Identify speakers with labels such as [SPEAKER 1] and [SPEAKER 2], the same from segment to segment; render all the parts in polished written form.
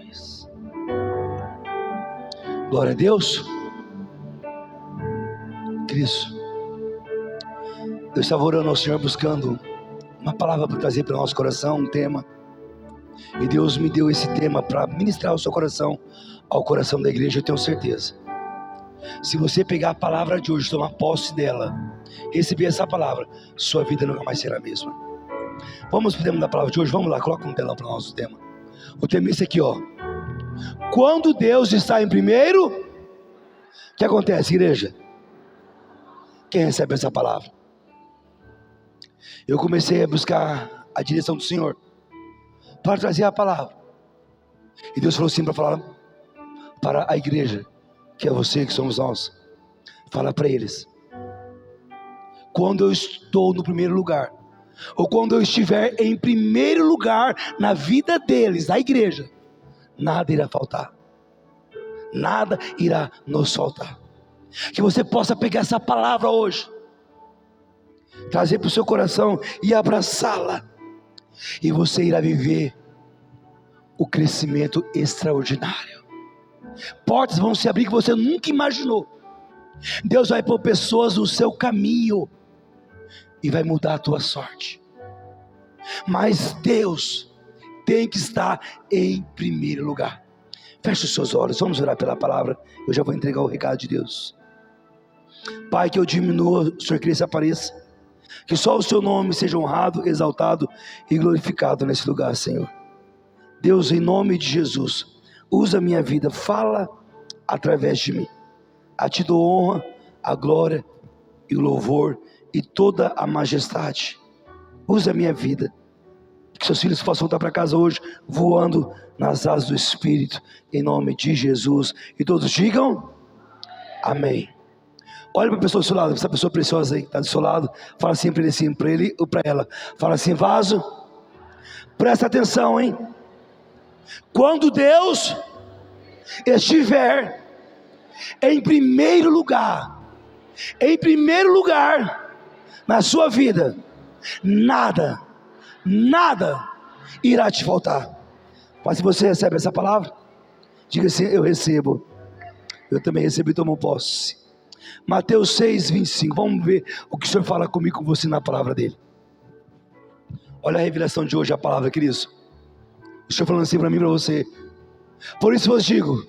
[SPEAKER 1] nós. Glória a Deus. Cristo, eu estava orando ao Senhor, buscando uma palavra para trazer para o nosso coração, um tema, e Deus me deu esse tema para ministrar ao seu coração, ao coração da igreja. Eu tenho certeza, se você pegar a palavra de hoje, tomar posse dela, receber essa palavra, sua vida nunca mais será a mesma. Vamos para o tema da palavra de hoje. Vamos lá, coloca um telão para o nosso tema. O tema é esse aqui, ó. Quando Deus está em primeiro, o que acontece, igreja? Quem recebe essa palavra? Eu comecei a buscar a direção do Senhor para trazer a palavra, e Deus falou assim para falar para a igreja, que é você, que somos nós. Fala para eles: quando eu estou no primeiro lugar, ou quando eu estiver em primeiro lugar na vida deles, da igreja, nada irá faltar, nada irá nos faltar. Que você possa pegar essa palavra hoje, trazer para o seu coração e abraçá-la, e você irá viver o crescimento extraordinário. Portas vão se abrir que você nunca imaginou. Deus vai pôr pessoas no seu caminho e vai mudar a tua sorte. Mas Deus tem que estar em primeiro lugar. Feche os seus olhos, vamos orar pela palavra. Eu já vou entregar o recado de Deus. Pai, que eu diminua, o Senhor cresça e apareça. Que só o seu nome seja honrado, exaltado e glorificado nesse lugar, Senhor. Deus, em nome de Jesus, usa a minha vida, fala através de mim. A ti dou honra, a glória e o louvor e toda a majestade. Usa a minha vida, que seus filhos possam voltar para casa hoje voando nas asas do Espírito, em nome de Jesus. E todos digam amém. Olha para a pessoa do seu lado, essa pessoa preciosa aí que está do seu lado. Fala assim para ele, assim, para ele ou para ela. Fala assim: vaso, presta atenção, hein? Quando Deus estiver em primeiro lugar na sua vida, nada irá te faltar. Mas se você recebe essa palavra, diga assim: eu recebo. Eu também recebo e tomo posse. Mateus 6, 25, vamos ver o que o Senhor fala comigo, com você, na palavra dele. Olha a revelação de hoje, a palavra, queridos. O Senhor falando assim para mim e para você: por isso vos digo,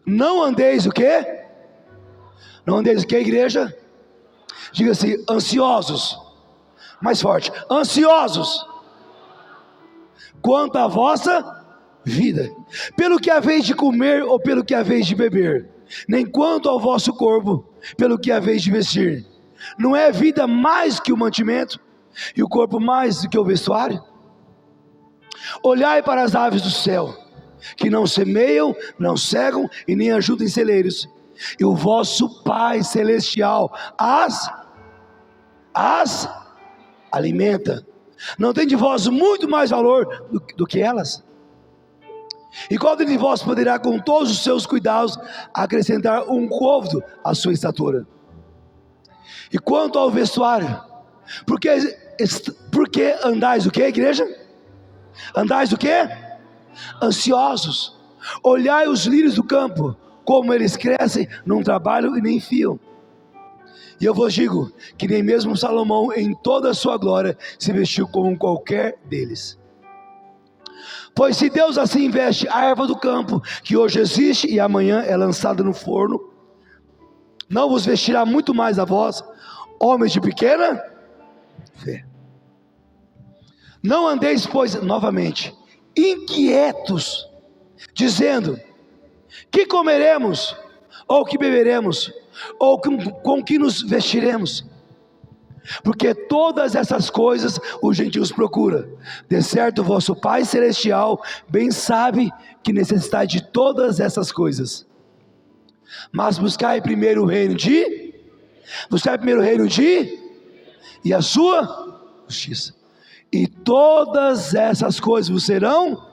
[SPEAKER 1] não andeis o quê? Não andeis o quê, igreja? Diga assim: ansiosos. Mais forte: ansiosos quanto à vossa vida, pelo que haveis de comer ou pelo que haveis de beber, nem quanto ao vosso corpo, pelo que haveis de vestir. Não é a vida mais que o mantimento, e o corpo mais do que o vestuário? Olhai para as aves do céu, que não semeiam, não cegam e nem ajuntam em celeiros, e o vosso Pai Celestial as alimenta. Não tem de vós muito mais valor do que elas? E qual de vós poderá, com todos os seus cuidados, acrescentar um côvado à sua estatura? E quanto ao vestuário, porque andais o que, igreja? Andais o que? Ansiosos. Olhai os lírios do campo, como eles crescem, não trabalham e nem fiam. E eu vos digo que nem mesmo Salomão, em toda a sua glória, se vestiu como qualquer deles. Pois se Deus assim veste a erva do campo, que hoje existe e amanhã é lançada no forno, não vos vestirá muito mais a vós, homens de pequena fé? Não andeis, pois, novamente, inquietos, dizendo: que comeremos, ou que beberemos, ou com que nos vestiremos? Porque todas essas coisas os gentios procuram. De certo, o vosso Pai Celestial bem sabe que necessitai de todas essas coisas. Mas buscai primeiro o reino de e a sua justiça, e todas essas coisas vos serão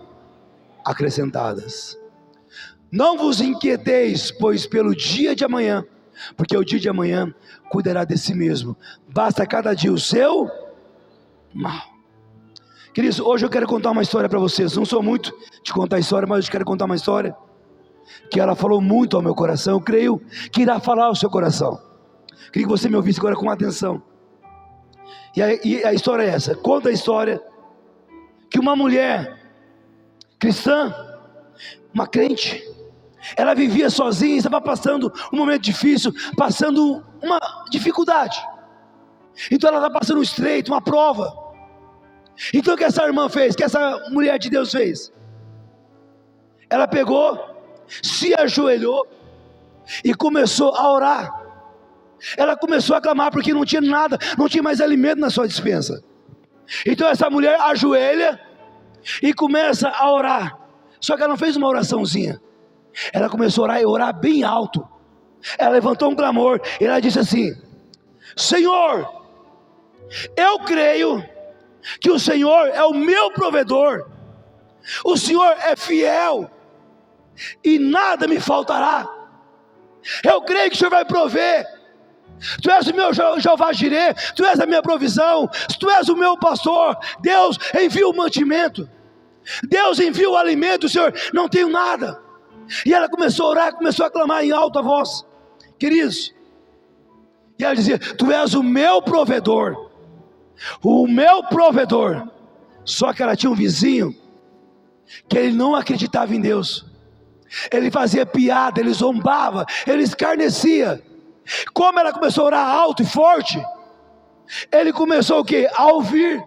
[SPEAKER 1] acrescentadas. Não vos inquieteis, pois, pelo dia de amanhã, porque o dia de amanhã cuidará de si mesmo. Basta cada dia o seu mal. Queridos, hoje eu quero contar uma história para vocês. Não sou muito de contar história, mas eu quero contar uma história que ela falou muito ao meu coração. Eu creio que irá falar ao seu coração. Queria que você me ouvisse agora com atenção. E a história é essa. Conta a história que uma mulher cristã, uma crente, ela vivia sozinha, estava passando um momento difícil, passando uma dificuldade. Então ela estava passando um estreito, uma prova. Então o que essa irmã fez, que essa mulher de Deus fez? Ela pegou, se ajoelhou e começou a orar. Ela começou a clamar porque não tinha nada, não tinha mais alimento na sua despensa. Então essa mulher ajoelha e começa a orar. Só que ela não fez uma oraçãozinha. Ela começou a orar e orar bem alto. Ela levantou um clamor e ela disse assim: Senhor, eu creio que o Senhor é o meu provedor. O Senhor é fiel e nada me faltará. Eu creio que o Senhor vai prover. Tu és o meu Jeová Jirê, tu és a minha provisão, tu és o meu pastor. Deus envia o mantimento, Deus envia o alimento. Senhor, não tenho nada. E ela começou a orar, começou a clamar em alta voz, queridos. E ela dizia: tu és o meu provedor, o meu provedor. Só que ela tinha um vizinho que ele não acreditava em Deus. Ele fazia piada, ele zombava, ele escarnecia. Como ela começou a orar alto e forte, ele começou o quê? A ouvir.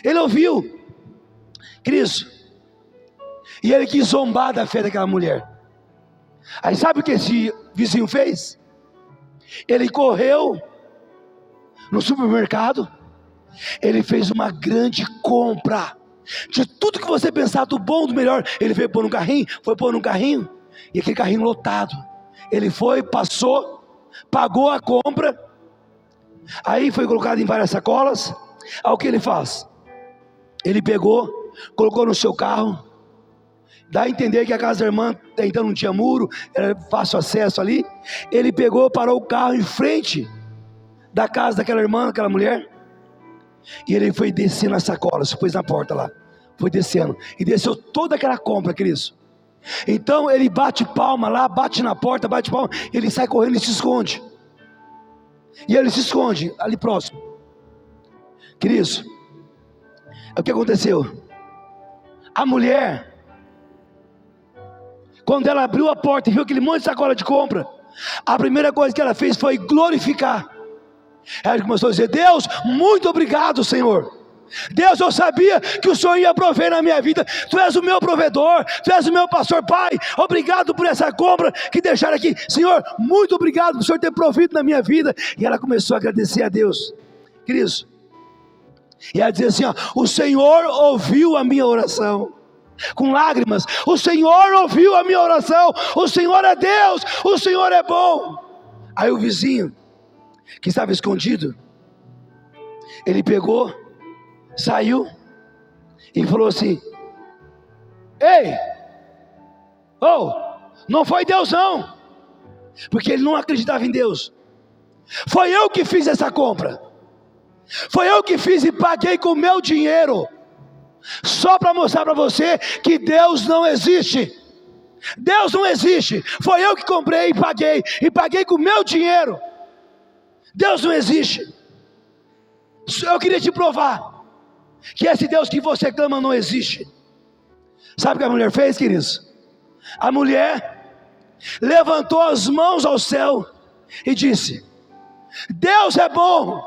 [SPEAKER 1] Ele ouviu, Cristo. E ele quis zombar da fé daquela mulher. Aí sabe o que esse vizinho fez? Ele correu no supermercado. Ele fez uma grande compra de tudo que você pensar, do bom, do melhor. Ele veio pôr no carrinho, foi pôr no carrinho, e aquele carrinho lotado. Ele foi, passou, pagou a compra. Aí foi colocado em várias sacolas. Aí o que ele faz? Ele pegou, colocou no seu carro. Dá a entender que a casa da irmã então não tinha muro, era fácil acesso ali. Ele pegou, parou o carro em frente da casa daquela irmã, daquela mulher. E ele foi descendo as sacolas, pôs na porta lá. Foi descendo, e desceu toda aquela compra, queridos. Então ele bate palma lá, bate na porta, bate palma. Ele sai correndo e se esconde. E ele se esconde ali próximo. Queridos, o que aconteceu? A mulher, quando ela abriu a porta e viu aquele monte de sacola de compra, a primeira coisa que ela fez foi glorificar. Ela começou a dizer: Deus, muito obrigado, Senhor. Deus, eu sabia que o Senhor ia prover na minha vida. Tu és o meu provedor, tu és o meu pastor. Pai, obrigado por essa compra que deixaram aqui. Senhor, muito obrigado por o Senhor ter provido na minha vida. E ela começou a agradecer a Deus, queridos. E ela dizia assim: ó, o Senhor ouviu a minha oração. Com lágrimas: o Senhor ouviu a minha oração. O Senhor é Deus, o Senhor é bom. Aí o vizinho que estava escondido, ele pegou, saiu e falou assim: ei, não foi Deus não, porque ele não acreditava em Deus. Foi eu que fiz essa compra, foi eu que fiz e paguei com o meu dinheiro, só para mostrar para você que Deus não existe. Deus não existe. Foi eu que comprei e paguei com o meu dinheiro. Deus não existe. Eu queria te provar que esse Deus que você clama não existe. Sabe o que a mulher fez, queridos? A mulher levantou as mãos ao céu e disse: Deus é bom.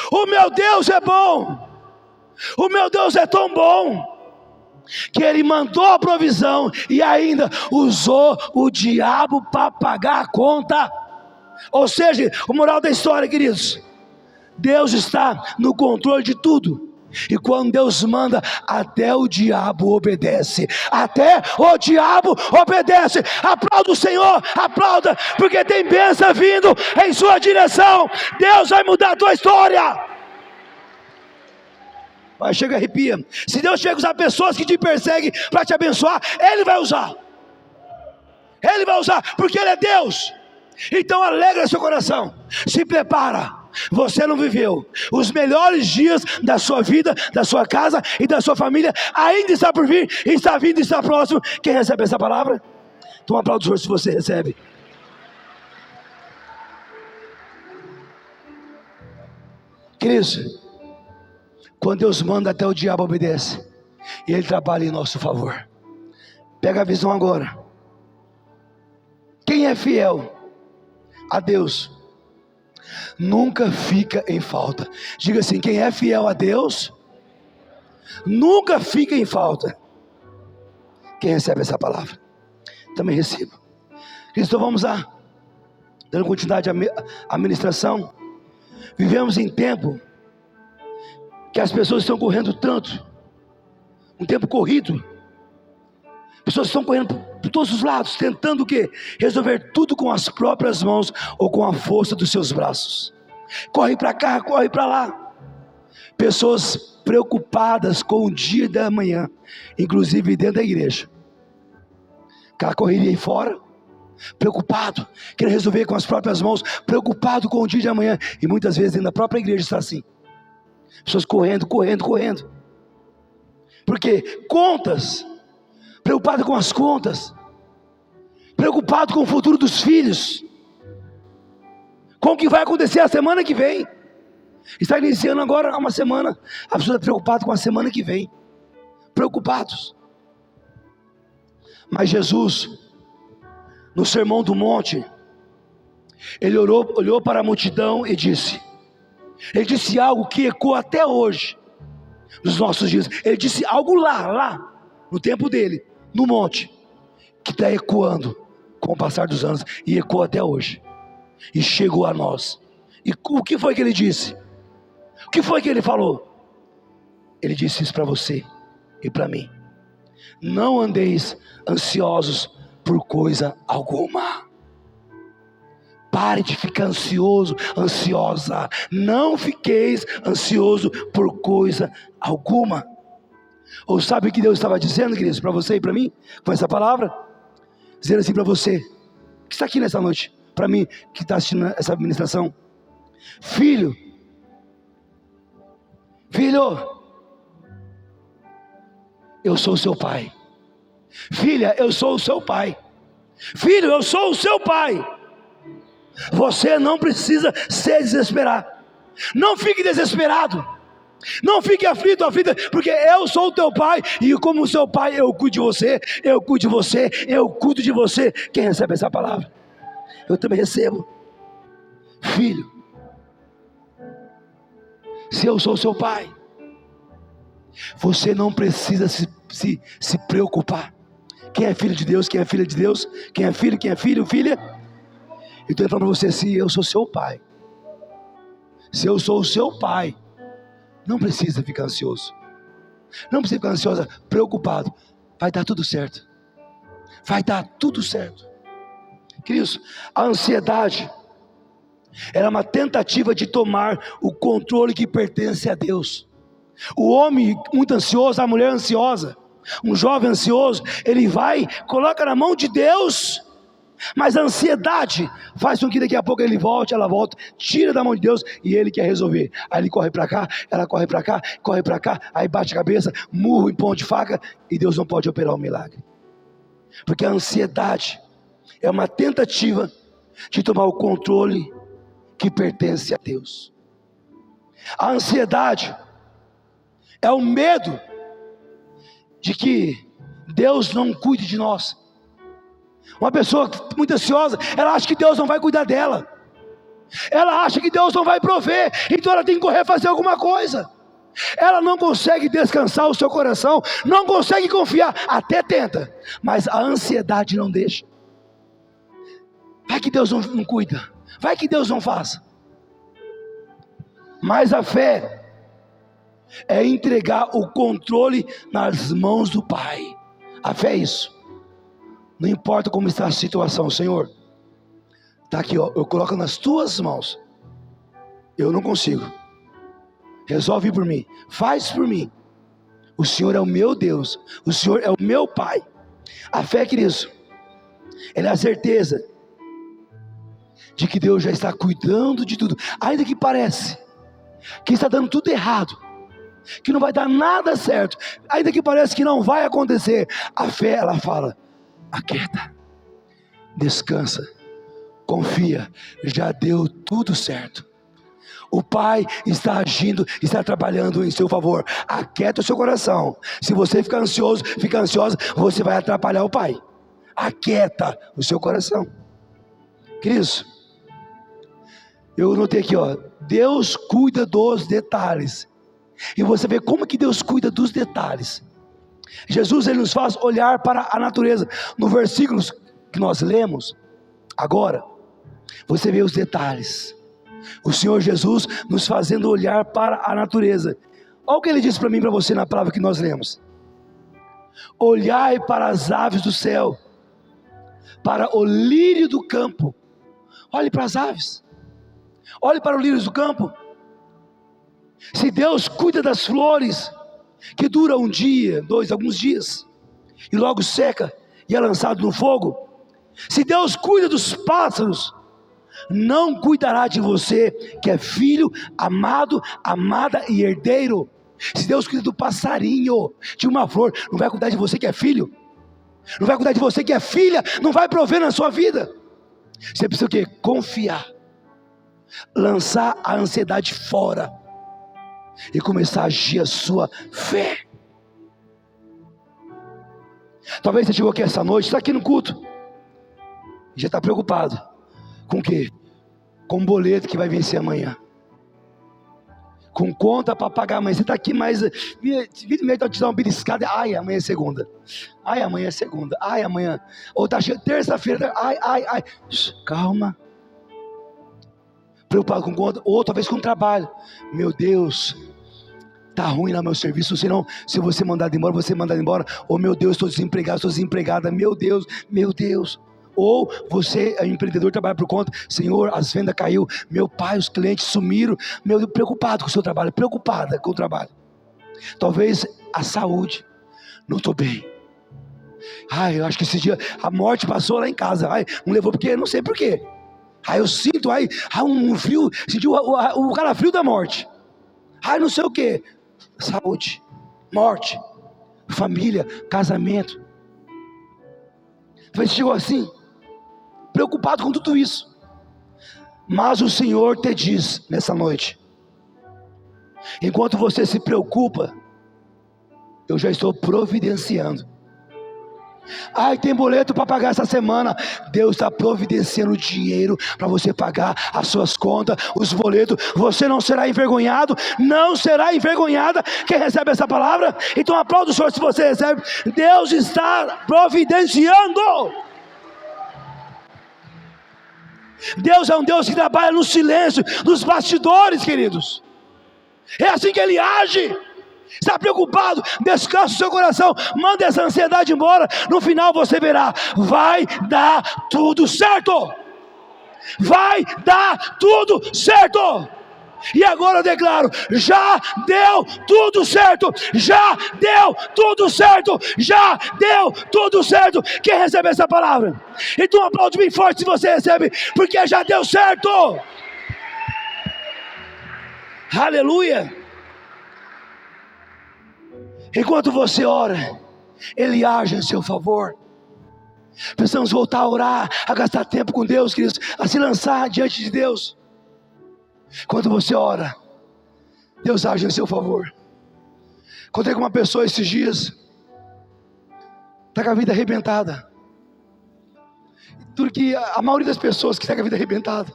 [SPEAKER 1] O meu Deus é bom. O meu Deus é tão bom que Ele mandou a provisão e ainda usou o diabo para pagar a conta. Ou seja, o moral da história, queridos, Deus está no controle de tudo. E quando Deus manda, até o diabo obedece. Até o diabo obedece. Aplauda o Senhor, aplauda, porque tem bênção vindo em sua direção. Deus vai mudar a tua história. Vai, chega, arrepia. Se Deus chega a usar pessoas que te perseguem para te abençoar, Ele vai usar. Ele vai usar, porque Ele é Deus. Então alegra seu coração. Se prepara, você não viveu os melhores dias da sua vida, da sua casa e da sua família. Ainda está por vir, está vindo, está próximo. Quem recebe essa palavra? Então um aplauso se você recebe. Queridos, quando Deus manda, até o diabo obedece, e Ele trabalha em nosso favor. Pega a visão agora. Quem é fiel a Deus nunca fica em falta. Diga assim: quem é fiel a Deus nunca fica em falta. Quem recebe essa palavra? Também receba. Então vamos lá, dando continuidade à ministração. Vivemos em tempo que as pessoas estão correndo tanto, um tempo corrido. Pessoas estão correndo por todos os lados, tentando o quê? Resolver tudo com as próprias mãos ou com a força dos seus braços. Corre para cá, corre para lá. Pessoas preocupadas com o dia da manhã, inclusive dentro da igreja. Aquela correria aí fora, preocupado, querendo resolver com as próprias mãos, preocupado com o dia de amanhã. E muitas vezes dentro da própria igreja está assim. Pessoas correndo. Por quê? Contas. Preocupado com as contas, preocupado com o futuro dos filhos, com o que vai acontecer a semana que vem. Está iniciando agora uma semana, a pessoa está preocupada com a semana que vem, preocupados. Mas Jesus, no Sermão do Monte, Ele olhou para a multidão e disse, Ele disse algo que ecoa até hoje, nos nossos dias. Ele disse algo lá, no tempo dele, no monte, que está ecoando com o passar dos anos, e ecoa até hoje, e chegou a nós. E o que foi que ele disse? O que foi que ele falou? Ele disse isso para você e para mim: não andeis ansiosos por coisa alguma. Pare de ficar ansiosa. Não fiqueis ansioso por coisa alguma. Ou sabe o que Deus estava dizendo, queridos, para você e para mim, com essa palavra? Dizendo assim para você, que está aqui nessa noite, para mim, que está assistindo essa ministração: filho, eu sou o seu pai. Filha, eu sou o seu pai. Filho, eu sou o seu pai. Você não precisa se desesperar. Não fique desesperado. Não fique aflito, porque eu sou o teu pai, e como seu pai eu cuido de você, eu cuido de você. Quem recebe essa palavra? Eu também recebo. Filho, se eu sou o seu pai, você não precisa se preocupar. Quem é filho de Deus, quem é filha de Deus, quem é filho, filha. Eu estou falando para você: se eu sou seu pai, se eu sou o seu pai, não precisa ficar ansioso. Não precisa ficar ansiosa, preocupado. Vai dar tudo certo. Vai dar tudo certo. Queridos, a ansiedade era uma tentativa de tomar o controle que pertence a Deus. O homem muito ansioso, a mulher ansiosa, um jovem ansioso, ele vai, coloca na mão de Deus. Mas a ansiedade faz com que daqui a pouco ela volta, tira da mão de Deus, e ele quer resolver. Aí ele corre para cá, ela corre para cá, aí bate a cabeça, murro em ponto de faca, e Deus não pode operar um milagre. Porque a ansiedade é uma tentativa de tomar o controle que pertence a Deus. A ansiedade é o medo de que Deus não cuide de nós. Uma pessoa muito ansiosa, ela acha que Deus não vai cuidar dela, ela acha que Deus não vai prover, então ela tem que correr fazer alguma coisa. Ela não consegue descansar o seu coração, não consegue confiar, até tenta, mas a ansiedade não deixa. Vai que Deus não cuida, vai que Deus não faça. Mas a fé é entregar o controle nas mãos do Pai. A fé é isso. Não importa como está a situação, Senhor, está aqui, ó, eu coloco nas tuas mãos. Eu não consigo, resolve por mim, faz por mim. O Senhor é o meu Deus, o Senhor é o meu Pai. A fé, querido, ela é a certeza de que Deus já está cuidando de tudo, ainda que parece que está dando tudo errado, que não vai dar nada certo, ainda que pareça que não vai acontecer, a fé, ela fala: aquieta, descansa, confia, já deu tudo certo. O Pai está agindo, está trabalhando em seu favor. Aquieta o seu coração. Se você ficar ansioso, fica ansiosa, você vai atrapalhar o Pai. Aquieta o seu coração. Queridos, eu notei aqui, Deus cuida dos detalhes. E você vê como que Deus cuida dos detalhes. Jesus, ele nos faz olhar para a natureza. No versículo que nós lemos agora, você vê os detalhes. O Senhor Jesus nos fazendo olhar para a natureza. Olha o que ele disse para mim e para você na palavra que nós lemos: olhai para as aves do céu, para o lírio do campo. Olhe para as aves, olhe para o lírio do campo. Se Deus cuida das flores, que dura um dia, dois, alguns dias, e logo seca e é lançado no fogo, se Deus cuida dos pássaros, não cuidará de você, que é filho, amado, amada e herdeiro? Se Deus cuida do passarinho, de uma flor, não vai cuidar de você que é filho? Não vai cuidar de você que é filha? Não vai prover na sua vida? Você precisa o quê? Confiar, lançar a ansiedade fora e começar a agir a sua fé. Talvez você chegou aqui essa noite, está aqui no culto, e já está preocupado. Com o quê? Com um boleto que vai vencer amanhã, com conta para pagar amanhã. Você está aqui, mas vida e meia está te dando uma beliscada. Ai, amanhã é segunda. Ai, amanhã é segunda. Ai, amanhã. Ou está chegando terça-feira. Ai. Calma. Preocupado com conta, ou talvez com trabalho. Meu Deus, está ruim lá meu serviço. Senão, se você mandar embora, você mandar embora. Oh meu Deus, estou desempregado, estou desempregada. Meu Deus. Ou você é empreendedor, trabalha por conta. Senhor, as vendas caiu. Meu pai, os clientes sumiram. Meu Deus, preocupado com o seu trabalho, preocupada com o trabalho. Talvez a saúde. Não estou bem. Ai, eu acho que esse dia a morte passou lá em casa. Ai, não levou porque, não sei porquê. Ai, eu sinto, um frio. Senti o calafrio da morte. Ai, não sei o que. Saúde, morte, família, casamento. Talvez chegou assim, preocupado com tudo isso. Mas o Senhor te diz nessa noite: enquanto você se preocupa, eu já estou providenciando. Ai, tem boleto para pagar essa semana. Deus está providenciando dinheiro para você pagar as suas contas, os boletos. Você não será envergonhado, não será envergonhada. Quem recebe essa palavra? Então aplauda o Senhor se você recebe. Deus está providenciando. Deus é um Deus que trabalha no silêncio, nos bastidores, queridos. É assim que Ele age. Está preocupado? Descansa o seu coração. Manda essa ansiedade embora. No final você verá, vai dar tudo certo. Vai dar tudo certo. E agora eu declaro: já deu tudo certo. Já deu tudo certo. Já deu tudo certo. Quem recebe essa palavra? Então aplaude bem forte se você recebe, porque já deu certo. Aleluia. Enquanto você ora, Ele age em seu favor. Precisamos voltar a orar, a gastar tempo com Deus, queridos, a se lançar diante de Deus. Quando você ora, Deus age em seu favor. Encontrei com uma pessoa esses dias, está com a vida arrebentada. Tudo que a maioria das pessoas que está com a vida arrebentada,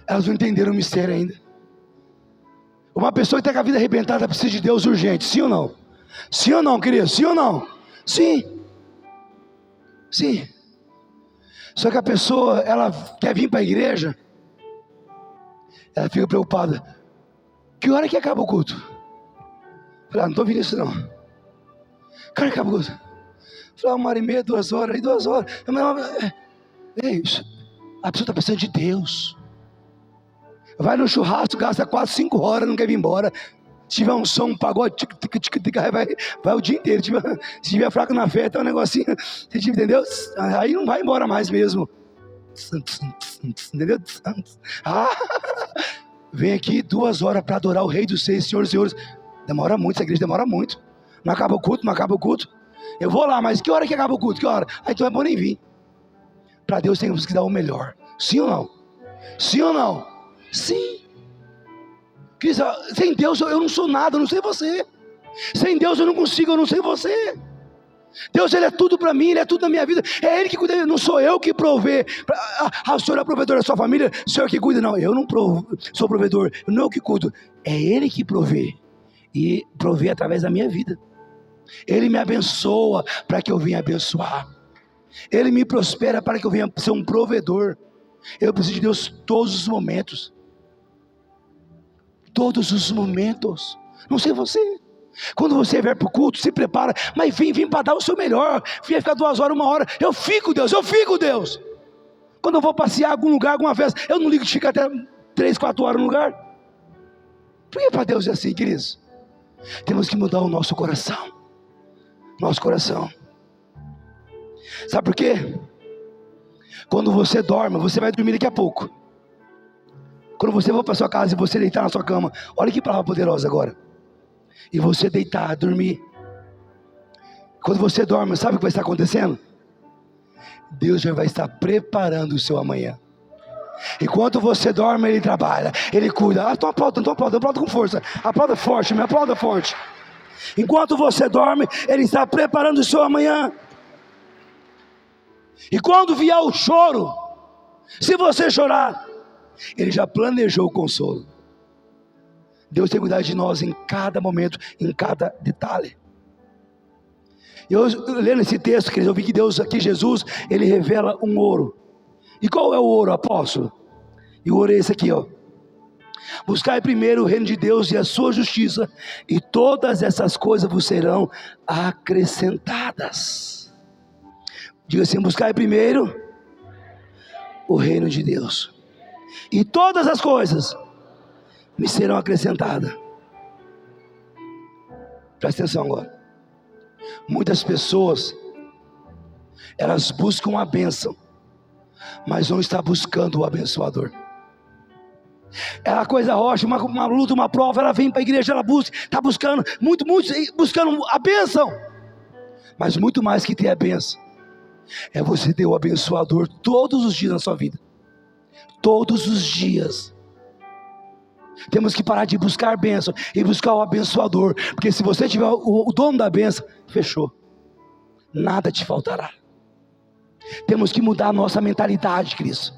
[SPEAKER 1] elas não entenderam o mistério ainda. Uma pessoa que está com a vida arrebentada precisa de Deus urgente, sim ou não? Sim ou não, querido? Sim ou não? Sim. Sim. Só que a pessoa, ela quer vir para a igreja, ela fica preocupada: que hora que acaba o culto? Falei: não estou ouvindo isso não. Que hora que acaba o culto? Falei: 1h30, 2 horas, aí 2 horas. É isso. A pessoa está precisando de Deus. Vai no churrasco, gasta 4, 5 horas, não quer vir embora. Se tiver um som, um pagode, vai o dia inteiro. Se tiver fraco na fé, tá um negocinho, você entendeu? Aí não vai embora mais mesmo. Entendeu? Vem aqui 2 horas para adorar o Rei dos Seis, Senhor dos Senhores. Demora muito, essa igreja demora muito. Não acaba o culto, não acaba o culto. Eu vou lá, mas que hora que acaba o culto? Que hora? Então é bom nem vir. Para Deus temos que dar o melhor. Sim ou não? Sim ou não? Sim. Cris, sem Deus eu não sou nada, eu não sei você. Sem Deus eu não consigo, eu não sei você. Deus, Ele é tudo para mim, Ele é tudo na minha vida. É Ele que cuida, não sou eu que provê. O Senhor é provedor da sua família, o Senhor que cuida. Não, eu não sou provedor, não eu que cuido. É Ele que provê. E provê através da minha vida. Ele me abençoa para que eu venha abençoar. Ele me prospera para que eu venha ser um provedor. Eu preciso de Deus todos os momentos. Todos os momentos. Não sei você. Quando você vier para o culto, se prepara. Mas vem para dar o seu melhor. Vem ficar 2 horas, 1 hora. Eu fico Deus. Quando eu vou passear em algum lugar, alguma festa, eu não ligo de ficar até 3, 4 horas no lugar. Por que para Deus é assim, queridos? Temos que mudar o nosso coração. Nosso coração. Sabe por quê? Quando você dorme, você vai dormir daqui a pouco. Quando você for para sua casa e você deitar na sua cama, olha que palavra poderosa agora. E você deitar, dormir. Quando você dorme, sabe o que vai estar acontecendo? Deus já vai estar preparando o seu amanhã. Enquanto você dorme, Ele trabalha, Ele cuida. Então aplauda com força. Aplauda forte, me aplauda forte. Enquanto você dorme, Ele está preparando o seu amanhã. E quando vier o choro, se você chorar, Ele já planejou o consolo. Deus tem cuidado de nós em cada momento, em cada detalhe. Eu lendo esse texto, queridos, eu vi que Deus aqui, Jesus, Ele revela um ouro. E qual é o ouro, apóstolo? E o ouro é esse aqui, ó. Buscai primeiro o reino de Deus e a sua justiça, e todas essas coisas vos serão acrescentadas. Diga assim: buscai primeiro o reino de Deus, e todas as coisas me serão acrescentadas. Presta atenção agora. Muitas pessoas, elas buscam a bênção, mas não estão buscando o abençoador. É a coisa rocha, uma luta, uma prova, ela vem para a igreja, ela busca, está buscando, muito buscando a bênção. Mas muito mais que ter a bênção, é você ter o abençoador todos os dias na sua vida. Todos os dias. Temos que parar de buscar bênção e buscar o abençoador. Porque se você tiver o dono da bênção, fechou. Nada te faltará. Temos que mudar a nossa mentalidade, Cristo.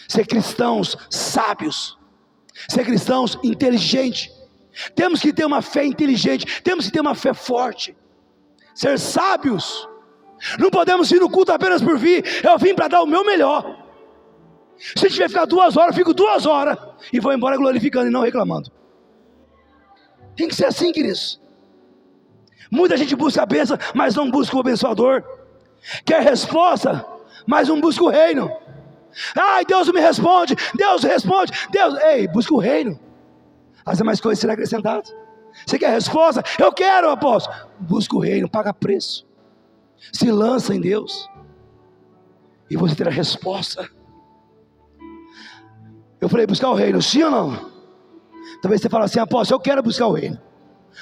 [SPEAKER 1] Ser cristãos sábios. Ser cristãos inteligentes. Temos que ter uma fé inteligente. Temos que ter uma fé forte. Ser sábios. Não podemos ir no culto apenas por vir. Eu vim para dar o meu melhor. Se tiver que ficar 2 horas, eu fico 2 horas e vou embora glorificando e não reclamando. Tem que ser assim, queridos. Muita gente busca a bênção, mas não busca o abençoador. Quer resposta, mas não busca o reino. Ai, Deus me responde, Deus responde, Deus. Ei, busca o reino. As demais coisas serão acrescentadas. Você quer resposta? Eu quero, apóstolo. Busca o reino, paga preço. Se lança em Deus e você terá resposta. Eu falei, buscar o reino, sim ou não? Talvez você fale assim: apóstolo, eu quero buscar o reino.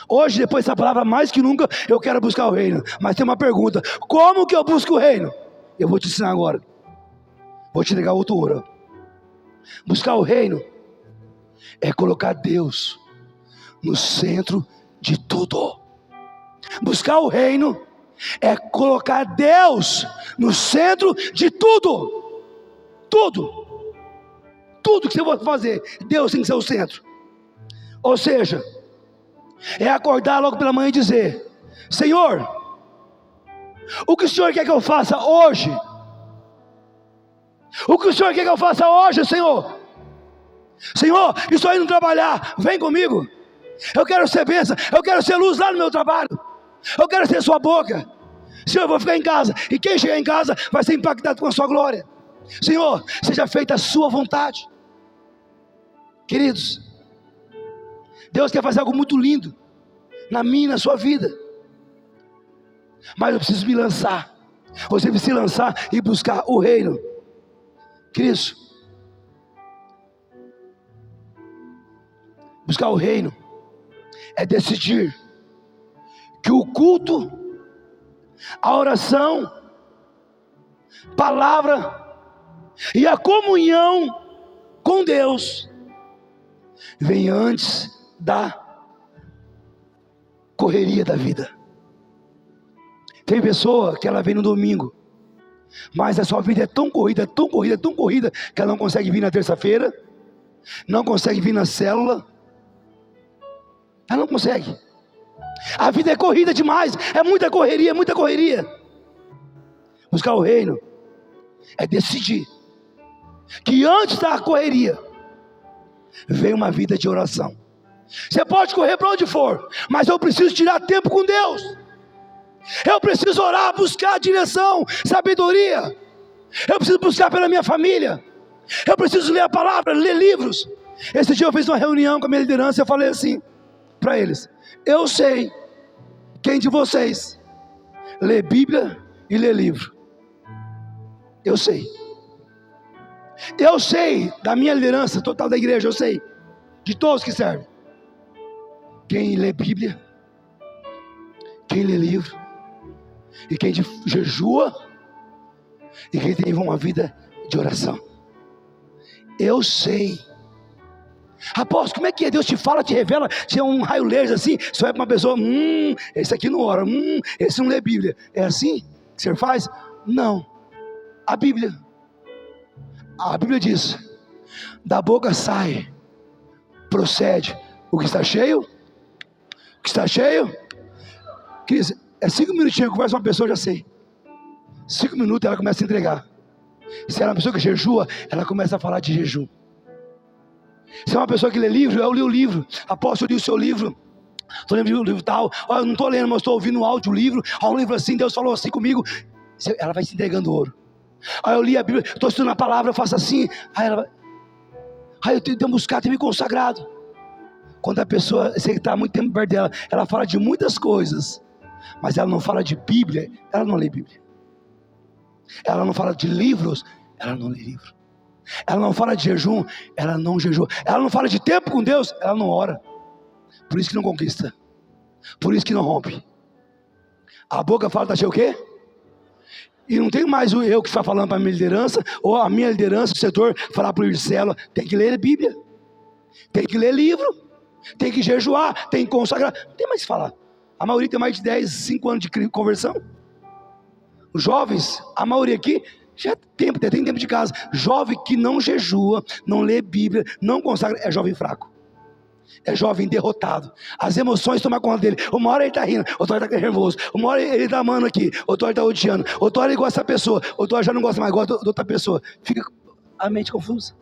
[SPEAKER 1] Hoje, depois dessa palavra, mais que nunca, eu quero buscar o reino. Mas tem uma pergunta: como que eu busco o reino? Eu vou te ensinar agora. Vou te entregar outro ouro. Buscar o reino é colocar Deus no centro de tudo. Buscar o reino é colocar Deus no centro de tudo. Tudo. Tudo que você vai fazer, Deus tem que ser o centro. Ou seja, é acordar logo pela manhã e dizer: Senhor, o que o Senhor quer que eu faça hoje? O que o Senhor quer que eu faça hoje, Senhor? Senhor, estou indo trabalhar, vem comigo. Eu quero ser bênção, eu quero ser luz lá no meu trabalho. Eu quero ser sua boca. Senhor, eu vou ficar em casa, e quem chegar em casa vai ser impactado com a sua glória. Senhor, seja feita a sua vontade. Queridos, Deus quer fazer algo muito lindo na minha e na sua vida, mas eu preciso me lançar. Você precisa se lançar e buscar o reino. Cristo, buscar o reino é decidir que o culto, a oração, palavra e a comunhão com Deus vem antes da correria da vida. Tem pessoa que ela vem no domingo, mas a sua vida é tão corrida, tão corrida, tão corrida, que ela não consegue vir na terça-feira, não consegue vir na célula, ela não consegue. A vida é corrida demais, é muita correria, muita correria. Buscar o reino é decidir que antes da correria vem uma vida de oração. Você pode correr para onde for, mas eu preciso tirar tempo com Deus. Eu preciso orar, buscar direção, sabedoria. Eu preciso buscar pela minha família. Eu preciso ler a palavra, ler livros. Esse dia eu fiz uma reunião com a minha liderança e eu falei assim para eles: eu sei quem de vocês lê Bíblia e lê livro. Eu sei da minha liderança total da igreja, eu sei de todos que servem, quem lê Bíblia, quem lê livro, e quem jejua, e quem tem uma vida de oração. Eu sei. Apóstolo, como é que é? Deus te fala, te revela, te é um raio laser assim, você vai para uma pessoa, esse aqui não ora, esse não lê Bíblia. É assim que você faz? Não. A Bíblia diz: da boca sai, procede o que está cheio. O que está cheio? Cris, é 5 minutinhos que eu converso com uma pessoa, eu já sei. 5 minutos ela começa a entregar. Se ela é uma pessoa que jejua, ela começa a falar de jejum. Se é uma pessoa que lê livro, eu li o livro. Apóstolo, eu li o seu livro. Estou lendo o livro tal. Eu não estou lendo, mas estou ouvindo um áudio, livro. Um livro assim, Deus falou assim comigo. Ela vai se entregando ouro. Aí eu li a Bíblia, estou estudando a palavra, eu faço assim. Aí eu tenho que buscar, tenho me consagrado. Quando a pessoa, você está muito tempo perto dela, ela fala de muitas coisas, mas ela não fala de Bíblia, ela não lê Bíblia. Ela não fala de livros, ela não lê livro. Ela não fala de jejum, ela não jejua. Ela não fala de tempo com Deus, ela não ora. Por isso que não conquista, por isso que não rompe. A boca fala, está cheio o quê? E não tem mais o eu que está falando para a minha liderança, ou a minha liderança, o setor, falar para o célula. Tem que ler a Bíblia, tem que ler livro, tem que jejuar, tem que consagrar. Não tem mais o que falar. A maioria tem mais de 10, 5 anos de conversão. Os jovens, a maioria aqui, já tem tempo de casa. Jovem que não jejua, não lê Bíblia, não consagra, é jovem fraco. É jovem derrotado. As emoções tomam conta dele. Uma hora ele está rindo, outra hora ele está nervoso. Uma hora ele está amando aqui, outra hora ele está odiando. Outra hora ele gosta dessa pessoa, outra hora já não gosta mais, gosta de outra pessoa. Fica a mente confusa.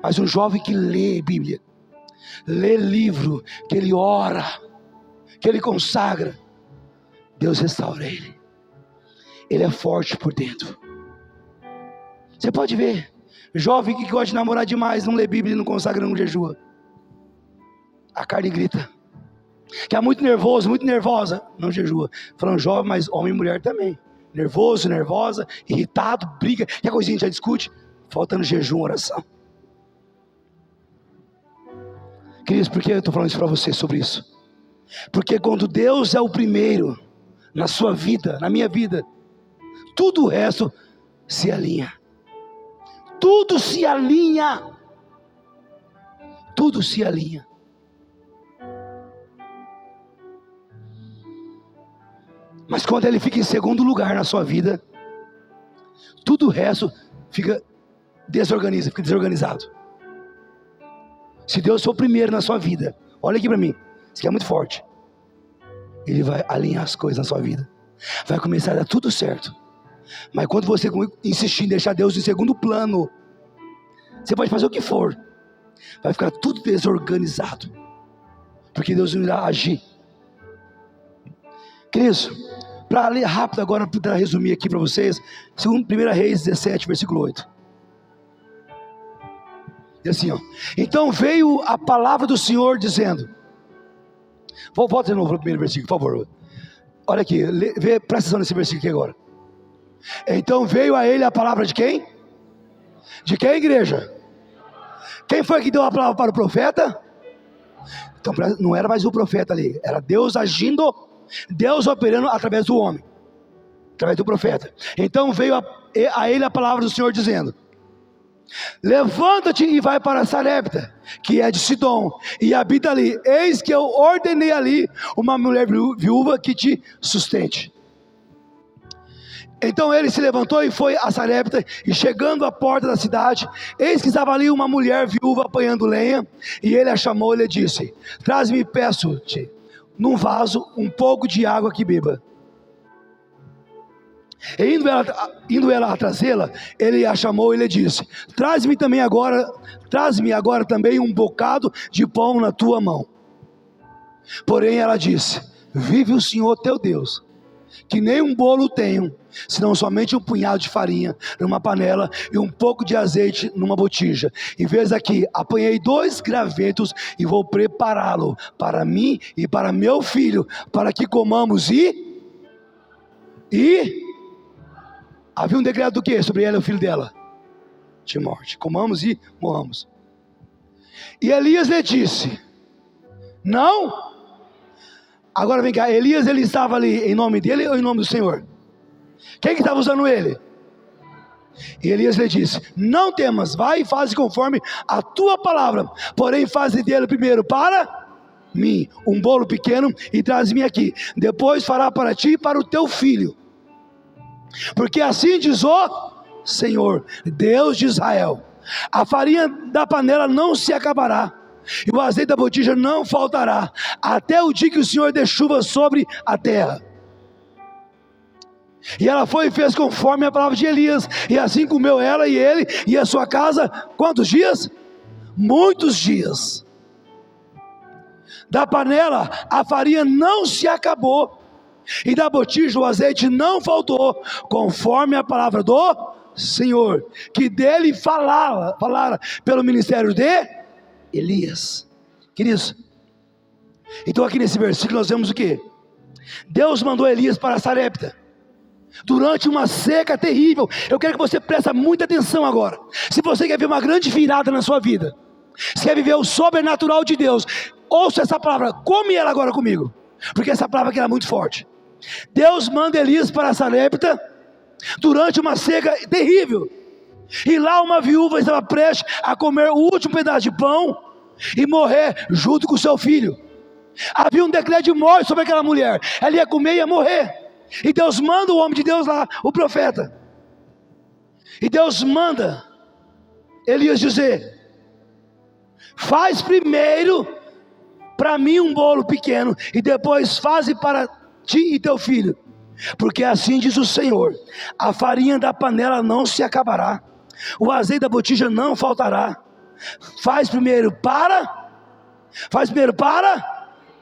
[SPEAKER 1] Mas um jovem que lê Bíblia, lê livro, que ele ora, que ele consagra, Deus restaura ele. Ele é forte por dentro. Você pode ver, jovem que gosta de namorar demais, não lê Bíblia, não consagra, não jejua. A carne grita. Que é muito nervoso, muito nervosa, não jejua. Falando jovem, mas homem e mulher também. Nervoso, nervosa, irritado, briga, que a coisinha já discute. Faltando jejum, oração. Queridos, por que eu estou falando isso para você sobre isso? Porque quando Deus é o primeiro na sua vida, na minha vida, tudo o resto se alinha. Tudo se alinha. Tudo se alinha. Mas quando ele fica em segundo lugar na sua vida, tudo o resto fica desorganizado. Se Deus for o primeiro na sua vida, olha aqui para mim, isso aqui é muito forte. Ele vai alinhar as coisas na sua vida. Vai começar a dar tudo certo. Mas quando você insistir em deixar Deus em segundo plano, você pode fazer o que for, vai ficar tudo desorganizado, porque Deus não irá agir. Queridos, para ler rápido agora, para resumir aqui para vocês, 1 Reis 17, versículo 8. E assim, ó. Então veio a palavra do Senhor dizendo, volta de novo para o primeiro versículo, por favor. Olha aqui, presta atenção nesse versículo aqui agora. Então veio a ele a palavra de quem? De quem, igreja? Quem foi que deu a palavra para o profeta? Então não era mais o profeta ali, era Deus agindo, Deus operando através do homem, através do profeta. Então veio a ele a palavra do Senhor dizendo: levanta-te e vai para Sarepta, que é de Sidom, e habita ali. Eis que eu ordenei ali uma mulher viúva que te sustente. Então ele se levantou e foi a Sarepta, e chegando à porta da cidade, eis que estava ali uma mulher viúva apanhando lenha, e ele a chamou e lhe disse: traz-me, peço-te, num vaso, um pouco de água que beba. E indo ela a trazê-la, ele a chamou e lhe disse: traz-me agora também um bocado de pão na tua mão. Porém ela disse: vive o Senhor teu Deus, que nem um bolo tenho, senão somente um punhado de farinha numa panela e um pouco de azeite numa botija. E vês aqui, apanhei 2 gravetos e vou prepará-lo para mim e para meu filho, para que comamos havia um decreto do que sobre ela e o filho dela? De morte. Comamos e morramos. E Elias lhe disse: não. Agora vem cá, Elias, ele estava ali em nome dele ou em nome do Senhor? Quem que estava usando ele? E Elias lhe disse: não temas, vai e faze conforme a tua palavra, porém faze dele primeiro para mim um bolo pequeno e traz-me aqui, depois fará para ti e para o teu filho, porque assim diz o Senhor, Deus de Israel: a farinha da panela não se acabará, e o azeite da botija não faltará, até o dia que o Senhor dê chuva sobre a terra. E ela foi e fez conforme a palavra de Elias, e assim comeu ela e ele e a sua casa. Quantos dias? Muitos dias. Da panela a farinha não se acabou, e da botija o azeite não faltou, conforme a palavra do Senhor, que dele falara pelo ministério de Elias. Queridos, então aqui nesse versículo nós vemos o que? Deus mandou Elias para Sarepta durante uma seca terrível. Eu quero que você preste muita atenção agora. Se você quer ver uma grande virada na sua vida, se quer viver o sobrenatural de Deus, ouça essa palavra, come ela agora comigo, porque essa palavra aqui é muito forte. Deus manda Elias para Sarepta durante uma seca terrível, e lá uma viúva estava prestes a comer o último pedaço de pão e morrer junto com seu filho. Havia um decreto de morte sobre aquela mulher, ela ia comer e ia morrer. E Deus manda o homem de Deus lá, o profeta, e Deus manda Elias dizer: faz primeiro para mim um bolo pequeno, e depois faze para ti e teu filho, porque assim diz o Senhor: a farinha da panela não se acabará, o azeite da botija não faltará. Faz primeiro para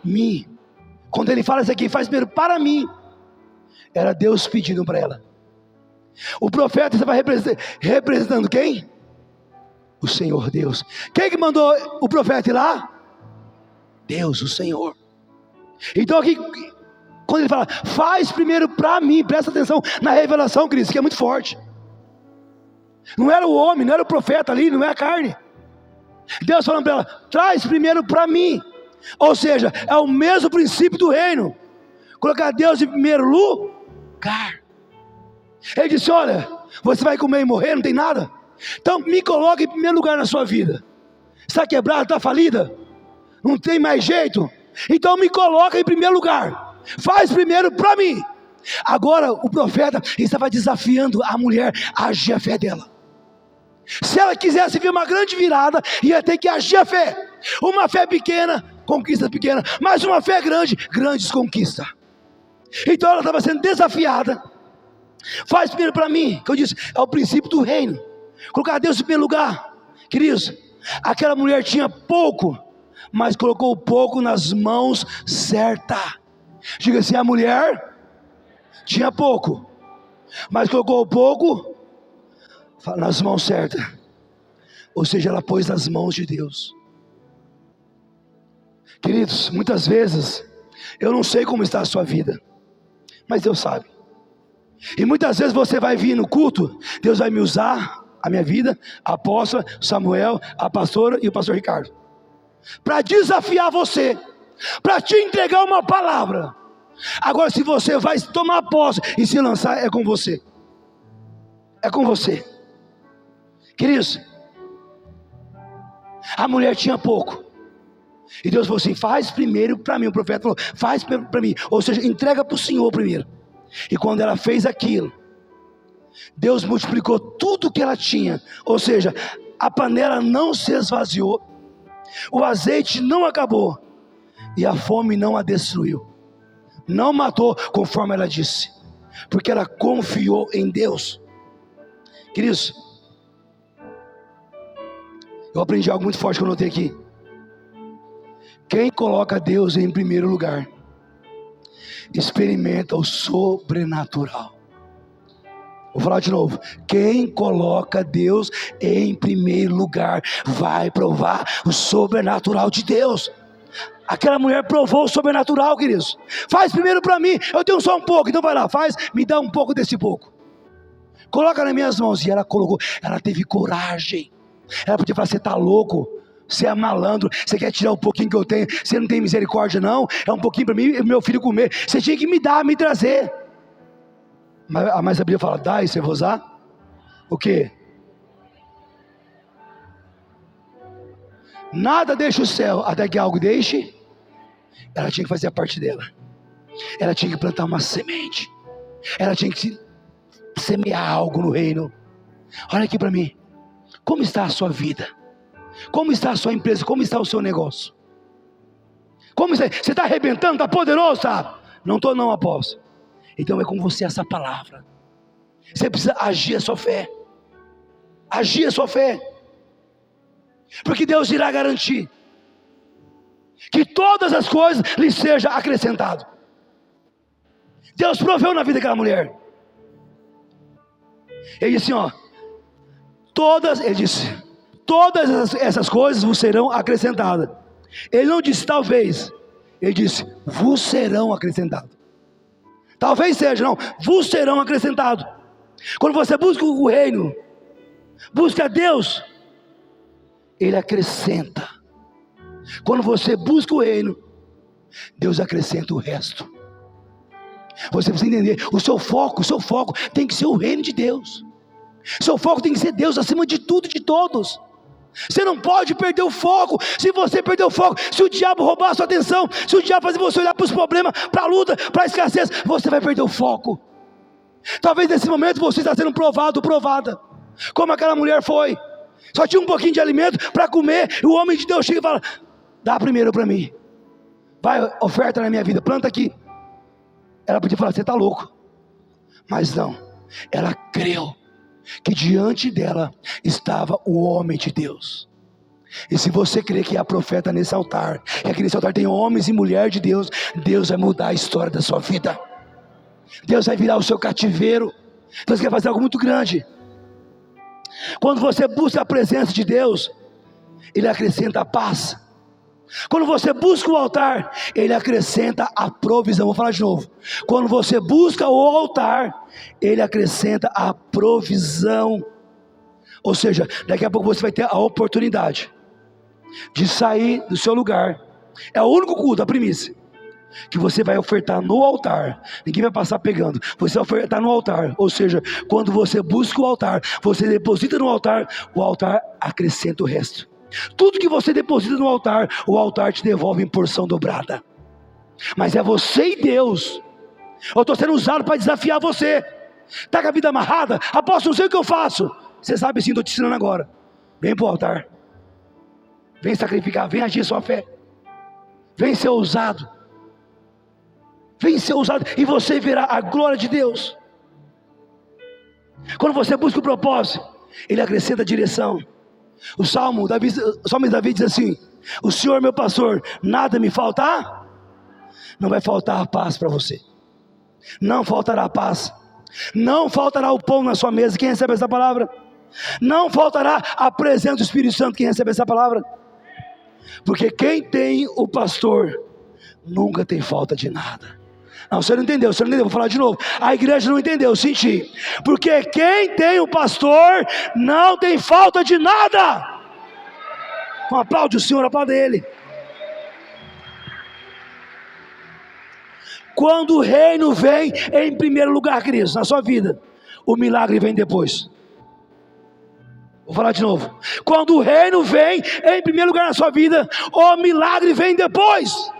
[SPEAKER 1] mim. Quando ele fala isso aqui, faz primeiro para mim, era Deus pedindo para ela. O profeta estava representando quem? O Senhor Deus. Quem que mandou o profeta ir lá? Deus, o Senhor. Então aqui, quando ele fala, faz primeiro para mim, presta atenção na revelação, Cristo, que é muito forte. Não era o homem, não era o profeta ali, não é a carne. Deus falando para ela, traz primeiro para mim. Ou seja, é o mesmo princípio do reino, colocar Deus em primeiro lugar. Ele disse, olha, você vai comer e morrer, não tem nada, então me coloque em primeiro lugar na sua vida. Está quebrada, está falida, não tem mais jeito, então me coloca em primeiro lugar, faz primeiro para mim. Agora o profeta estava desafiando a mulher a agir a fé dela. Se ela quisesse ver uma grande virada, ia ter que agir a fé. Uma fé pequena, conquista pequena, mas uma fé grande, grandes conquistas. Então ela estava sendo desafiada. Faz primeiro para mim, que eu disse, é o princípio do reino, colocar Deus em primeiro lugar. Queridos, aquela mulher tinha pouco, mas colocou o pouco nas mãos certas. Diga assim, a mulher tinha pouco, mas colocou o pouco nas mãos certas. Ou seja, ela pôs nas mãos de Deus. Queridos, muitas vezes eu não sei como está a sua vida, mas Deus sabe. E muitas vezes você vai vir no culto, Deus vai me usar a minha vida, a apóstola, Samuel, a pastora e o pastor Ricardo, para desafiar você, para te entregar uma palavra. Agora, se você vai tomar posse e se lançar, é com você. É com você. Queridos, a mulher tinha pouco, e Deus falou assim: faz primeiro para mim. O profeta falou: faz para mim, ou seja, entrega para o Senhor primeiro. E quando ela fez aquilo, Deus multiplicou tudo que ela tinha, ou seja, a panela não se esvaziou, o azeite não acabou, e a fome não a destruiu, não matou, conforme ela disse, porque ela confiou em Deus. Queridos, eu aprendi algo muito forte que eu notei aqui. Quem coloca Deus em primeiro lugar, experimenta o sobrenatural. Vou falar de novo. Quem coloca Deus em primeiro lugar vai provar o sobrenatural de Deus. Aquela mulher provou o sobrenatural, queridos. Faz primeiro para mim, eu tenho só um pouco, então vai lá, faz, me dá um pouco desse pouco. Coloca nas minhas mãos. E ela colocou, ela teve coragem. Ela podia falar: você está louco? Você é malandro, você quer tirar um pouquinho que eu tenho, você não tem misericórdia não? É um pouquinho para mim e meu filho comer, você tinha que me dar, me trazer. Mas a Bíblia fala: dá e você vai usar? O quê? Nada deixa o céu até que algo deixe. Ela tinha que fazer a parte dela. Ela tinha que plantar uma semente. Ela tinha que semear algo no reino. Olha aqui para mim. Como está a sua vida? Como está a sua empresa? Como está o seu negócio? Como está? Você está arrebentando? Está poderoso? Tá? Não estou não, apóstolo. Então é com você essa palavra. Você precisa agir a sua fé. Agir a sua fé. Porque Deus irá garantir que todas as coisas lhe sejam acrescentadas. Deus proveu na vida daquela mulher. Ele disse assim, ele disse: todas essas coisas vos serão acrescentadas. Ele não disse talvez, ele disse: vos serão acrescentadas. Talvez seja, não, vos serão acrescentados. Quando você busca o reino, busca Deus, Ele acrescenta. Quando você busca o reino, Deus acrescenta o resto. Você precisa entender, o seu foco tem que ser o reino de Deus. Seu foco tem que ser Deus acima de tudo e de todos. Você não pode perder o foco. Se você perder o foco, se o diabo roubar a sua atenção, se o diabo fazer você olhar para os problemas, para a luta, para a escassez, você vai perder o foco. Talvez nesse momento você está sendo provado, provada, como aquela mulher foi. Só tinha um pouquinho de alimento para comer, e o homem de Deus chega e fala: dá primeiro para mim, vai, oferta na minha vida, planta aqui. Ela podia falar: você está louco. Mas não, ela creu que diante dela estava o homem de Deus. E se você crê que há profeta nesse altar, e que nesse altar tem homens e mulheres de Deus, Deus vai mudar a história da sua vida. Deus vai virar o seu cativeiro. Deus quer fazer algo muito grande. Quando você busca a presença de Deus, Ele acrescenta a paz. Quando você busca o altar, Ele acrescenta a provisão. Vou falar de novo. Quando você busca o altar, Ele acrescenta a provisão. Ou seja, daqui a pouco você vai ter a oportunidade de sair do seu lugar. É o único culto, a primícia, que você vai ofertar no altar. Ninguém vai passar pegando. Você vai ofertar no altar. Ou seja, quando você busca o altar, você deposita no altar, o altar acrescenta o resto. Tudo que você deposita no altar, o altar te devolve em porção dobrada. Mas é você e Deus. Eu estou sendo usado para desafiar você. Está com a vida amarrada? Apóstolo, não sei o que eu faço. Você sabe sim, estou te ensinando agora. Vem para o altar. Vem sacrificar, vem agir sua fé. Vem ser ousado. Vem ser ousado e você verá a glória de Deus. Quando você busca o propósito, Ele acrescenta a direção. O salmo Davi diz assim: o Senhor é meu pastor, nada me falta. Não vai faltar a paz para você. Não faltará a paz. Não faltará o pão na sua mesa. Quem recebe essa palavra? Não faltará a presença do Espírito Santo. Quem recebe essa palavra? Porque quem tem o pastor nunca tem falta de nada. Não, você não entendeu, vou falar de novo. A igreja não entendeu, eu senti. Porque quem tem o pastor não tem falta de nada. Aplaude o Senhor, aplaude Ele. Quando o reino vem em primeiro lugar, queridos, na sua vida, o milagre vem depois. Vou falar de novo. Quando o reino vem em primeiro lugar na sua vida, o milagre vem depois.